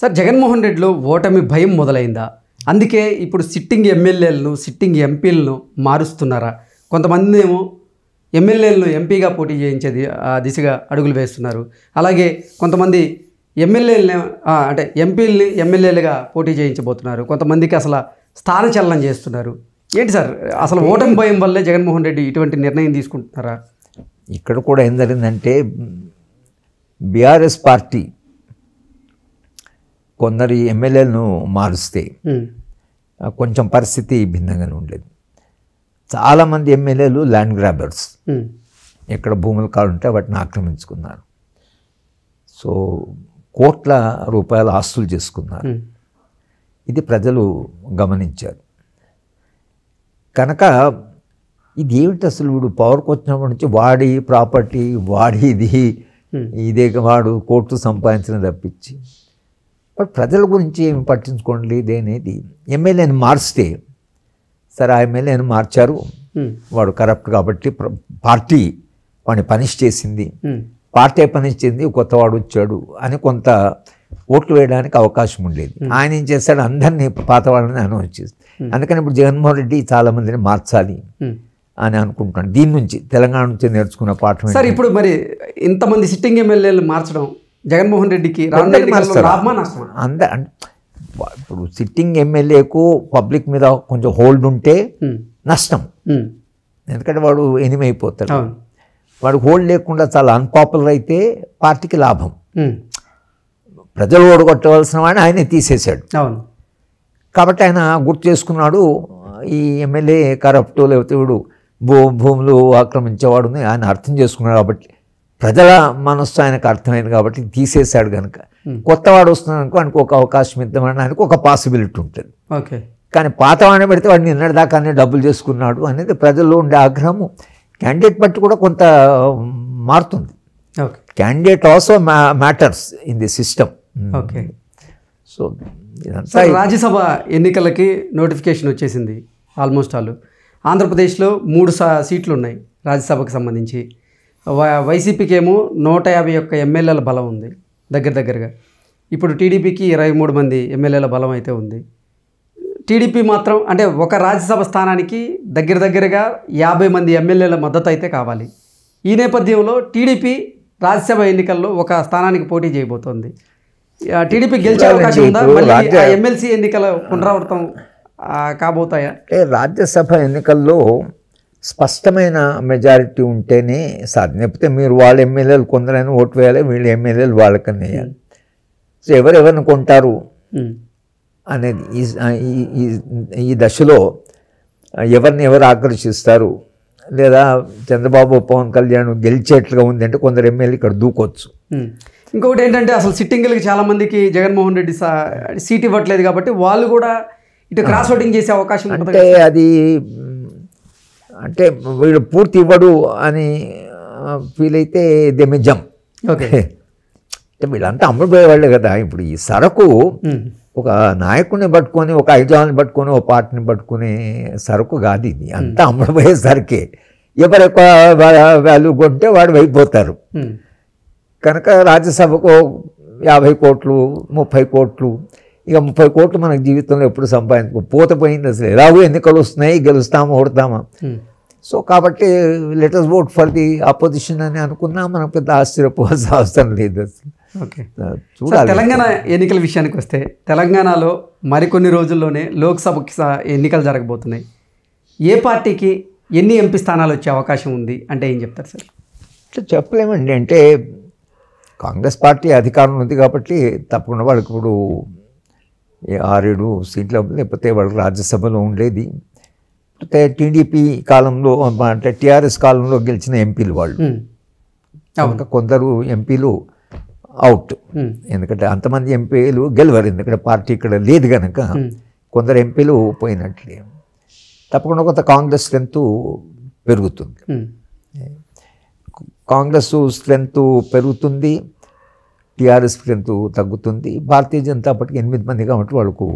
Sir, Jaganmohan రెడ్డిలో ఓటమి భయం మొదలైందా? అందుకే ఇప్పుడు సిట్టింగ్ ఎమ్మెల్యేలను సిట్టింగ్ ఎంపీలను మారుస్తున్నారా? కొంతమంది ఏమో ఎమ్మెల్యేలను ఎంపీగా పోటీ చేయించేది దిశగా అడుగులు వేస్తున్నారు. అలాగే కొంతమంది ఎమ్మెల్యేలని అంటే ఎంపీలని ఎమ్మెల్యేలుగా పోటీ చేయించబోతున్నారు. కొంతమందికి అసలు స్థానచలనం చేస్తున్నారు. ఏంటి సార్, అసలు ఓటమి భయం వల్లే జగన్మోహన్ రెడ్డి ఇటువంటి నిర్ణయం తీసుకుంటున్నారా? ఇక్కడ కూడా ఏం జరిగిందంటే బీఆర్ఎస్ పార్టీ కొందరు ఎమ్మెల్యేలను మారుస్తే కొంచెం పరిస్థితి భిన్నంగానే ఉండేది. చాలామంది ఎమ్మెల్యేలు ల్యాండ్ గ్రాబర్స్, ఎక్కడ భూములు కావాలంటే వాటిని ఆక్రమించుకున్నారు. సో కోట్ల రూపాయల ఆస్తులు చేసుకున్నారు. ఇది ప్రజలు గమనించారు. కనుక ఇది ఏమిటి అసలు, వీడు పవర్కి వచ్చినప్పటి నుంచి వాడి ప్రాపర్టీ వాడి ఇదే వాడు కోర్టు సంపాదించిన తప్పించి బట్ ప్రజల గురించి ఏమి పట్టించుకోండి అనేది. ఎమ్మెల్యేని మారిస్తే సరే, ఆ ఎమ్మెల్యేని మార్చారు, వాడు కరప్ట్ కాబట్టి పార్టీ వాడిని పనిష్ చేసింది, పార్టీ పనిష్ చేసింది, కొత్తవాడు వచ్చాడు అని కొంత ఓట్లు వేయడానికి అవకాశం ఉండేది. ఆయన ఏం చేస్తాడు, అందరినీ పాత వాళ్ళని అనౌన్స్ చేసి. అందుకని ఇప్పుడు జగన్మోహన్ రెడ్డి చాలామందిని మార్చాలి అని అనుకుంటున్నాను. దీని నుంచి తెలంగాణ నుంచి నేర్చుకున్న పాఠం సార్. ఇప్పుడు మరి ఇంతమంది సిట్టింగ్ ఎమ్మెల్యేలు మార్చడం జగన్మోహన్ రెడ్డికి ఇప్పుడు సిట్టింగ్ ఎమ్మెల్యేకు పబ్లిక్ మీద కొంచెం హోల్డ్ ఉంటే నష్టం, ఎందుకంటే వాడు ఎనిమి అయిపోతాడు. వాడు హోల్డ్ లేకుండా చాలా అన్పాపులర్ అయితే పార్టీకి లాభం. ప్రజలు ఓడగొట్టవలసిన వాడిని ఆయనే తీసేశాడు. కాబట్టి ఆయన గుర్తు చేసుకున్నాడు, ఈ ఎమ్మెల్యే కరప్ట్ లేకపోతే వీడు భూములు ఆక్రమించేవాడు ఆయన అర్థం చేసుకున్నాడు. కాబట్టి ప్రజల మనస్సు ఆయనకు అర్థమైంది కాబట్టి తీసేశాడు. కనుక కొత్తవాడు వస్తున్నాడు అనుకో, ఆయనకు ఒక అవకాశం ఇద్దామని ఆయనకు ఒక పాసిబిలిటీ ఉంటుంది. ఓకే, కానీ పాతవాడిని పెడితే వాడిని నిన్నటిదాకానే డబ్బులు చేసుకున్నాడు అనేది ప్రజల్లో ఉండే ఆగ్రహము. క్యాండిడేట్ బట్టి కూడా కొంత మారుతుంది. Candidate also matters in the system. Okay, so Rajya Sabha ఎన్నికలకి నోటిఫికేషన్ వచ్చేసింది. ఆల్మోస్ట్ ఆల్ ఆంధ్రప్రదేశ్లో 3 సీట్లు ఉన్నాయి రాజ్యసభకు సంబంధించి. వైసీపీకి ఏమో 151 ఎమ్మెల్యేల బలం ఉంది దగ్గరగా. ఇప్పుడు టీడీపీకి 23 మంది ఎమ్మెల్యేల బలం అయితే ఉంది. టీడీపీ మాత్రం అంటే ఒక రాజ్యసభ స్థానానికి దగ్గరగా 50 మంది ఎమ్మెల్యేల మద్దతు అయితే కావాలి. ఈ నేపథ్యంలో టీడీపీ రాజ్యసభ ఎన్నికల్లో ఒక స్థానానికి పోటీ చేయబోతోంది. టీడీపీ గెలిచే అవకాశం ఉందా? ఎమ్మెల్సీ ఎన్నికల పునరావృతం కాబోతాయా? రాజ్యసభ ఎన్నికల్లో స్పష్టమైన మెజారిటీ ఉంటేనే సాధ్యం. లేకపోతే మీరు వాళ్ళ ఎమ్మెల్యేలు కొందరైనా ఓటు వేయాలి, వీళ్ళ ఎమ్మెల్యేలు వాళ్ళకన్నా వేయాలి. సో ఎవరెవరిని కొంటారు అనేది ఈ దశలో ఎవరిని ఎవరు ఆకర్షిస్తారు, లేదా చంద్రబాబు పవన్ కళ్యాణ్ గెలిచేట్లుగా ఉంది అంటే కొందరు ఎమ్మెల్యే ఇక్కడ దూకొచ్చు. ఇంకొకటి ఏంటంటే అసలు సిట్టింగ్లకి చాలామందికి జగన్మోహన్ రెడ్డి సీట్ ఇవ్వట్లేదు కాబట్టి వాళ్ళు కూడా ఇటు క్రాస్ ఓటింగ్ చేసే అవకాశం ఉంటుంది. అంటే అది అంటే వీడు పూర్తి ఇవ్వడు అని ఫీల్ అయితే దెమిజం. ఓకే, వీళ్ళంతా అమ్ముడుపోయేవాళ్ళే కదా. ఇప్పుడు ఈ సరకు ఒక నాయకుడిని పట్టుకొని, ఒక ఐజాన్ని పట్టుకొని, ఒక పార్టీని పట్టుకునే సరుకు కాదు ఇది. అంతా అమ్ముడుపోయే సరుకే. ఎవరు ఎక్కువ వాల్యూ కొంటే వాడు అయిపోతారు. కనుక రాజ్యసభకు 50 కోట్లు 30 కోట్లు, ఇక 30 కోట్లు మనకు జీవితంలో ఎప్పుడు పోయింది. అసలు ఎలాగో ఎన్నికలు వస్తున్నాయి, గెలుస్తామా ఓడతామా. సో కాబట్టి let us vote for the opposition అని అనుకున్నా మనకు పెద్ద ఆశ్చర్యపోవాల్సిన అవసరం లేదు. ఓకే, తెలంగాణ ఎన్నికల విషయానికి వస్తే తెలంగాణలో మరికొన్ని రోజుల్లోనే లోక్సభకి ఎన్నికలు జరగబోతున్నాయి. ఏ పార్టీకి ఎన్ని ఎంపీ స్థానాలు వచ్చే అవకాశం ఉంది అంటే ఏం చెప్తారు సార్? చెప్పలేమండి. అంటే కాంగ్రెస్ పార్టీ అధికారం ఉంది కాబట్టి తప్పకుండా వాళ్ళకి ఇప్పుడు 6-7 సీట్లు, లేకపోతే వాళ్ళకి రాజ్యసభలో ఉండేది. టీడీపీ కాలంలో అంటే టీఆర్ఎస్ కాలంలో గెలిచిన ఎంపీలు వాళ్ళు. ఇంకా కొందరు ఎంపీలు అవుట్, ఎందుకంటే అంతమంది ఎంపీలు గెలవరు, ఎందుకంటే పార్టీ ఇక్కడ లేదు కనుక కొందరు ఎంపీలు పోయినట్లే. తప్పకుండా కొంత కాంగ్రెస్ స్ట్రెంత్ పెరుగుతుంది. కాంగ్రెస్ స్ట్రెంత్ పెరుగుతుంది, టీఆర్ఎస్ స్ట్రెంత్ తగ్గుతుంది. భారతీయ జనతా పార్టీకి 8 మంది కాబట్టి వాళ్ళకు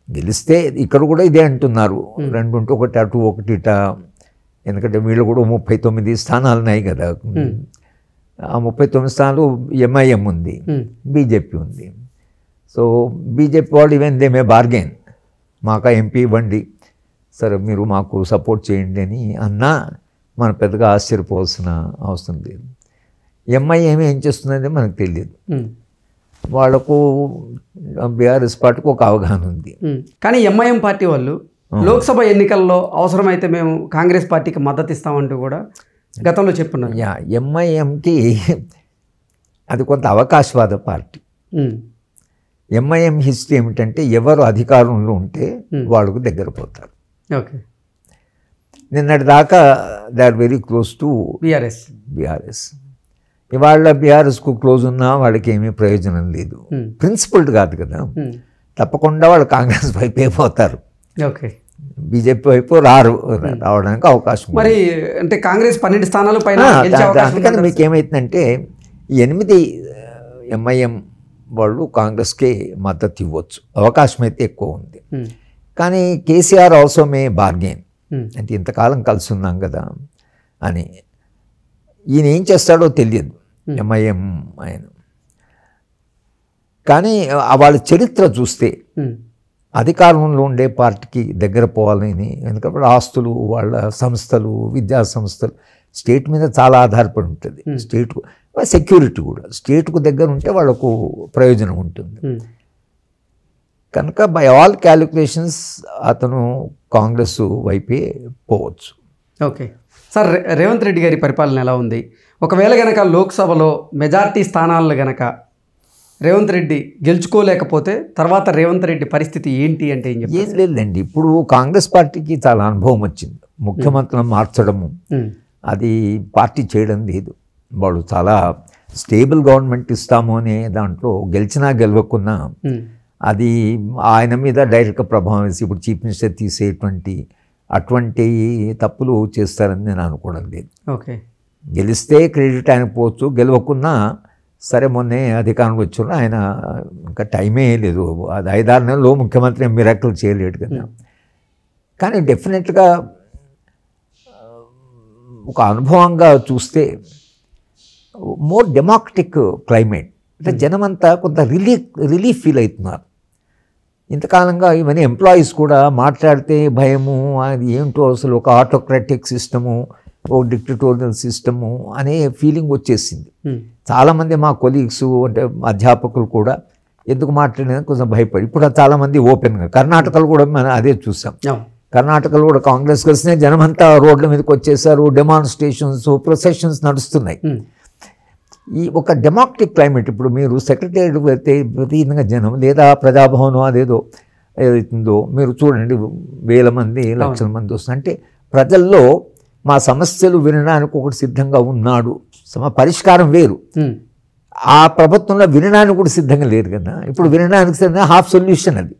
గెలిస్తే ఇక్కడ కూడా ఇదే అంటున్నారు, 2 ఉంటే ఒకటి అటు ఒకటి ఇట. ఎందుకంటే వీళ్ళు కూడా 39 స్థానాలు ఉన్నాయి కదా. ఆ 39 స్థానాలు ఎంఐఎం ఉంది, బీజేపీ ఉంది. సో బీజేపీ వాళ్ళు ఈవెన్ దే మే బార్గెన్, మాకు ఎంపీ ఇవ్వండి, సరే మీరు మాకు సపోర్ట్ చేయండి అని అన్నా మన పెద్దగా ఆశ్చర్యపోవాల్సిన అవసరం లేదు. ఎంఐఎం ఏం చేస్తుందంటే మనకు తెలియదు. వాళ్లకు బీఆర్ఎస్ పార్టీకి ఒక అవగాహన ఉంది. కానీ ఎంఐఎం పార్టీ వాళ్ళు లోక్సభ ఎన్నికల్లో అవసరమైతే మేము కాంగ్రెస్ పార్టీకి మద్దతు ఇస్తామంటూ కూడా గతంలో చెప్పున్నారు. ఎంఐఎంకి అది కొంత అవకాశవాద పార్టీ. ఎంఐఎం హిస్టరీ ఏమిటంటే ఎవరు అధికారంలో ఉంటే వాళ్ళకు దగ్గర పోతారు. ఓకే, నిన్నటి దాకా they are very close to BRS. ఇవాళ బీఆర్ఎస్కు క్లోజ్ ఉన్నా వాళ్ళకి ఏమీ ప్రయోజనం లేదు. ప్రిన్సిపల్డ్ కాదు కదా, తప్పకుండా వాళ్ళు కాంగ్రెస్ వైపే పోతారు. ఓకే, బీజేపీ వైపు రావడానికి అవకాశం. మరి అంటే కాంగ్రెస్ 12 స్థానాలు పైన. అందుకని మీకు ఏమైతుందంటే 8 ఎంఐఎం వాళ్ళు కాంగ్రెస్కే మద్దతు ఇవ్వచ్చు, అవకాశం అయితే ఎక్కువ ఉంది. కానీ కేసీఆర్ ఆల్సో మే బార్గెన్, అంటే ఇంతకాలం కలిసి ఉన్నాం కదా అని. ఈయన ఏం చేస్తాడో తెలియదు ఎంఐఎం ఆయన. కానీ వాళ్ళ చరిత్ర చూస్తే అధికారంలో ఉండే పార్టీకి దగ్గర పోవాలని, ఎందుకంటే ఆస్తులు, వాళ్ళ సంస్థలు, విద్యా సంస్థలు స్టేట్ మీద చాలా ఆధారపడి ఉంటుంది. స్టేట్కు సెక్యూరిటీ కూడా స్టేట్కు దగ్గర ఉంటే వాళ్ళకు ప్రయోజనం ఉంటుంది. కనుక బై ఆల్ క్యాలిక్యులేషన్స్ అతను కాంగ్రెస్ వైపే పోవచ్చు. ఓకే సార్, రేవంత్ రెడ్డి గారి పరిపాలన ఎలా ఉంది? ఒకవేళ గనక లోక్సభలో మెజార్టీ స్థానాలను గనక రేవంత్ రెడ్డి గెలుచుకోలేకపోతే తర్వాత రేవంత్ రెడ్డి పరిస్థితి ఏంటి అంటే ఏం లేదండి. ఇప్పుడు కాంగ్రెస్ పార్టీకి చాలా అనుభవం వచ్చింది. ముఖ్యమంత్రులను మార్చడము అది పార్టీ చేయడం లేదు. వాళ్ళు చాలా స్టేబుల్ గవర్నమెంట్ ఇస్తాము అనే దాంట్లో గెలిచినా గెలవకున్నా అది ఆయన మీద డైరెక్ట్గా ప్రభావం వేసి ఇప్పుడు చీఫ్ మినిస్టర్ తీసేటువంటి అటువంటి తప్పులు చేస్తారని నేను అనుకోవడం లేదు. ఓకే, గెలిస్తే క్రెడిట్ ఆయన పోవచ్చు, గెలవకున్నా సరే మొన్నే అధికారంలో వచ్చారు ఆయన, ఇంకా టైమే లేదు, అది 5-6 నెలల్లో ముఖ్యమంత్రి మిరాకిల్ చేయలేడు కదా. కానీ డెఫినెట్గా ఒక అనుభవంగా చూస్తే మోర్ డెమోక్రటిక్ క్లైమేట్, అంటే జనమంతా కొంత రిలీఫ్ ఫీల్ అవుతున్నారు. ఇంతకాలంగా ఇవన్నీ ఎంప్లాయీస్ కూడా మాట్లాడితే భయము, అది ఏంటో అసలు ఒక ఆటోక్రాటిక్ సిస్టము, ఓ డిక్టటోరియల్ సిస్టము అనే ఫీలింగ్ వచ్చేసింది. చాలామంది మా కొలీగ్స్ అంటే అధ్యాపకులు కూడా ఎందుకు మాట్లాడేది కొంచెం భయపడి, ఇప్పుడు చాలామంది ఓపెన్గా, కర్ణాటకలో కూడా మనం అదే చూసాం. కర్ణాటకలో కూడా కాంగ్రెస్ కలిసినే జనమంతా రోడ్ల మీదకి వచ్చేసారు, డెమాన్స్ట్రేషన్స్, ప్రొసెషన్స్ నడుస్తున్నాయి. ఈ ఒక డెమోక్రటిక్ క్లైమేట్. ఇప్పుడు మీరు సెక్రటరీ అయితే విధంగా జనం, లేదా ప్రజాభవనం అదేదో ఏదైతుందో మీరు చూడండి, వేల మంది, లక్షల మంది వస్తున్నారు. అంటే ప్రజల్లో మా సమస్యలు వినడానికి ఒకటి సిద్ధంగా ఉన్నాడు. పరిష్కారం వేరు, ఆ ప్రభుత్వంలో వినడానికి కూడా సిద్ధంగా లేరు కదా. ఇప్పుడు వినడానికి సిద్ధంగా హాఫ్ సొల్యూషన్ అది.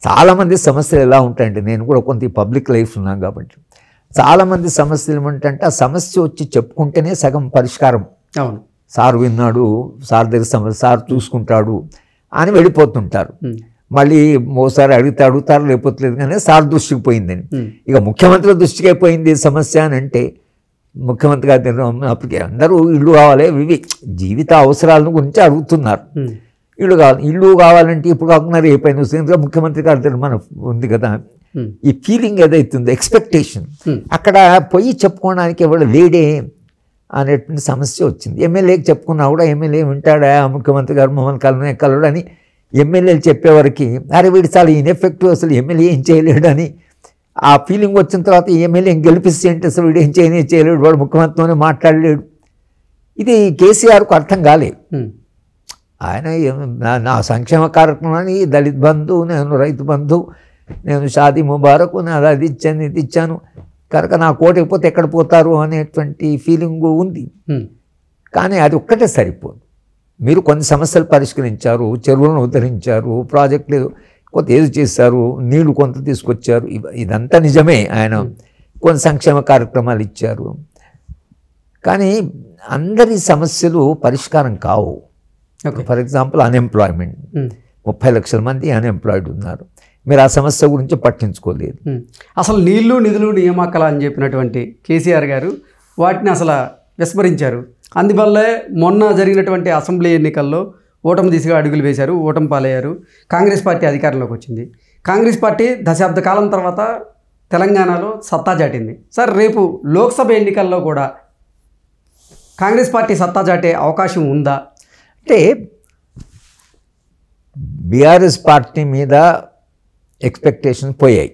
చాలామంది సమస్యలు ఎలా ఉంటాయంటే, నేను కూడా కొంత పబ్లిక్ లైఫ్ ఉన్నాను కాబట్టి చాలామంది సమస్యలు ఏమంటే ఆ సమస్య వచ్చి చెప్పుకుంటేనే సగం పరిష్కారం. అవును, సార్ విన్నాడు, సార్ దగ్గర సమస్య సార్ చూసుకుంటాడు అని వెళ్ళిపోతుంటారు. మళ్ళీ ఓసారి అడుగుతారు, లేకపోతలేదు కానీ సార్ దృష్టికి పోయిందని. ఇక ముఖ్యమంత్రి దృష్టికి అయిపోయింది సమస్య అని అంటే, ముఖ్యమంత్రి గారు అప్పటికే అందరూ ఇల్లు కావాలి, ఇవి జీవిత అవసరాల గురించి అడుగుతున్నారు. ఇల్లు కావాలంటే ఇప్పుడు కాకుండా రేపైనా వస్తుంది, ముఖ్యమంత్రి గారి దగ్గర మన ఉంది కదా. ఈ ఫీలింగ్ ఏదైతుందో ఎక్స్పెక్టేషన్, అక్కడ పోయి చెప్పుకోవడానికి ఎవరు లేడే అనేటువంటి సమస్య వచ్చింది. ఎమ్మెల్యేకి చెప్పుకున్నా కూడా ఎమ్మెల్యే వింటాడా, ముఖ్యమంత్రి గారు మమ్మల్ని కలవడు అని ఎమ్మెల్యేలు చెప్పేవారికి, అరే వీడు చాలా ఇన్ఎఫెక్టివ్, అసలు ఎమ్మెల్యే ఏం చేయలేడు అని ఆ ఫీలింగ్ వచ్చిన తర్వాత ఎమ్మెల్యే గెలిపిస్తే అంటే అసలు వీడు ఏం చేయలేడు, వాడు ముఖ్యమంత్రితోనే మాట్లాడలేడు. ఇది కేసీఆర్కు అర్థం కాలేదు. ఆయన నా సంక్షేమ కార్యక్రమాన్ని దళిత్ బంధు, నేను రైతు బంధు, నేను షాదీ ముబారక్, నేను అది ఇచ్చాను ఇది ఇచ్చాను, కనుక నా కోటకపోతే ఎక్కడ పోతారు అనేటువంటి ఫీలింగ్ ఉంది. కానీ అది ఒక్కటే సరిపోదు. మీరు కొన్ని సమస్యలు పరిష్కరించారు, చెరువులను ఉద్ధరించారు, ప్రాజెక్టులు కొంత ఏది చేశారు, నీళ్లు కొంత తీసుకొచ్చారు, ఇదంతా నిజమే. ఆయన కొన్ని సంక్షేమ కార్యక్రమాలు ఇచ్చారు. కానీ అందరి సమస్యలు పరిష్కారం కావు. ఫర్ ఎగ్జాంపుల్ అన్ఎంప్లాయ్మెంట్, 30 లక్షల మంది అన్ఎంప్లాయిడ్ ఉన్నారు. మీరు ఆ సమస్య గురించి పట్టించుకోలేదు. అసలు నీళ్లు నిధులు నియామకాలు అని చెప్పినటువంటి కేసీఆర్ గారు వాటిని అసలు విస్మరించారు. అందువల్లే మొన్న జరిగినటువంటి అసెంబ్లీ ఎన్నికల్లో ఓటమి దిశగా అడుగులు వేశారు, ఓటమి పాలయ్యారు. కాంగ్రెస్ పార్టీ అధికారంలోకి వచ్చింది. కాంగ్రెస్ పార్టీ దశాబ్ద కాలం తర్వాత తెలంగాణలో సత్తా చాటింది. సార్, రేపు లోక్సభ ఎన్నికల్లో కూడా కాంగ్రెస్ పార్టీ సత్తా చాటే అవకాశం ఉందా? అంటే బీఆర్ఎస్ పార్టీ మీద ఎక్స్పెక్టేషన్స్ పోయాయి,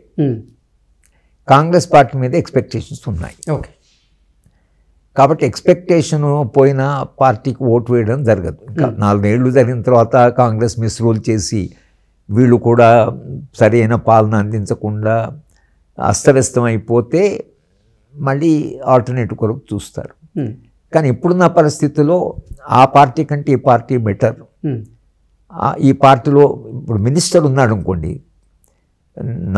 కాంగ్రెస్ పార్టీ మీద ఎక్స్పెక్టేషన్స్ ఉన్నాయి. ఓకే. కాబట్టి ఎక్స్పెక్టేషన్ పోయిన పార్టీకి ఓటు వేయడం జరగదు. ఇంకా 4 ఏళ్ళు జరిగిన తర్వాత కాంగ్రెస్ మిస్రూల్ చేసి వీళ్ళు కూడా సరైన పాలన అందించకుండా అస్తవ్యస్తం అయిపోతే మళ్ళీ ఆల్టర్నేటివ్ కొరకు చూస్తారు. కానీ ఇప్పుడున్న పరిస్థితుల్లో ఆ పార్టీ కంటే ఈ పార్టీ బెటర్. ఈ పార్టీలో ఇప్పుడు మినిస్టర్ ఉన్నాడు అనుకోండి,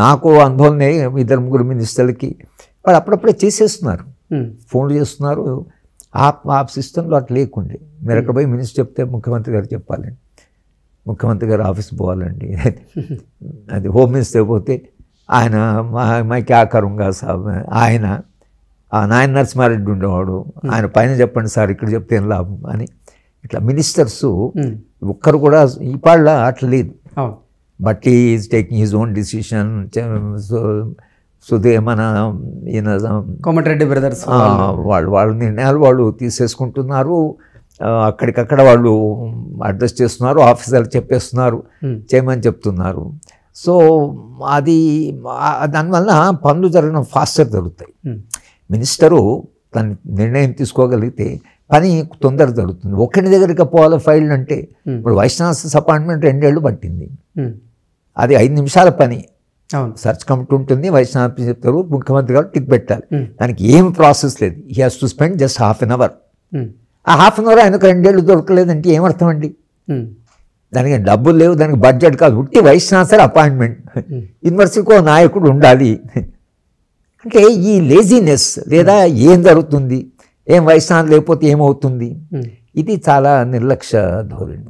నాకు అనుభవం 2-3 మినిస్టర్లకి వాళ్ళు అప్పుడప్పుడే చేసేస్తున్నారు, ఫోన్లు చేస్తున్నారు. ఆ సిస్టంలో అట్లా లేకుండే. మీరు అక్కడ పోయి మినిస్టర్ చెప్తే ముఖ్యమంత్రి గారు చెప్పాలండి, ముఖ్యమంత్రి గారు ఆఫీస్ పోవాలండి. అది హోమ్ మినిస్టర్ పోతే ఆయన మై క్యా కరుంగా సాబ్, ఆయన నాయన నరసింహారెడ్డి ఉండేవాడు, ఆయన పైన చెప్పండి సార్, ఇక్కడ చెప్తే ఏం లాభం అని. ఇట్లా మినిస్టర్స్ ఒక్కరు కూడా ఈ పాళ్ళ అట్లా లేదు. But is taking his own decision. మన ఈయన కోమటిరెడ్డి బ్రదర్స్ వాళ్ళ నిర్ణయాలు వాళ్ళు తీసేసుకుంటున్నారు, అక్కడికక్కడ వాళ్ళు అడ్రస్ చేస్తున్నారు, ఆఫీసర్లు చెప్పేస్తున్నారు, చేయమని చెప్తున్నారు. సో అది దానివల్ల పనులు జరగడం ఫాస్టర్ జరుగుతాయి. మినిస్టరు తన నిర్ణయం తీసుకోగలిగితే పని తొందర జరుగుతుంది. ఒకటి దగ్గరికి పోవాలి ఫైల్ అంటే, ఇప్పుడు వైస్ ఛాన్సలర్స్ అపాయింట్మెంట్ 2 ఏళ్ళు పట్టింది, అది 5 నిమిషాల పని. సర్చ్ కమిటీ ఉంటుంది, వైస్ ఛాన్సలర్ చెప్తారు, ముఖ్యమంత్రి గారు టిక్ పెట్టాలి, దానికి ఏం ప్రాసెస్ లేదు. He has to spend just ½ an hour. ఆ ½ అన్ అవర్ ఆయనకు 2 ఏళ్ళు దొరకలేదంటే ఏమర్థం అండి? దానికి డబ్బులు లేవు, దానికి బడ్జెట్ కాదు, ఉట్టి వైస్ ఛాన్సలర్ అపాయింట్మెంట్. యూనివర్సిటీకి ఒక నాయకుడు ఉండాలి అంటే ఈ లేజినెస్ లేదా ఏం జరుగుతుంది, ఏం వైస్ ఛాన్సలర్ లేకపోతే ఏమవుతుంది, ఇది చాలా నిర్లక్ష్య ధోరణి.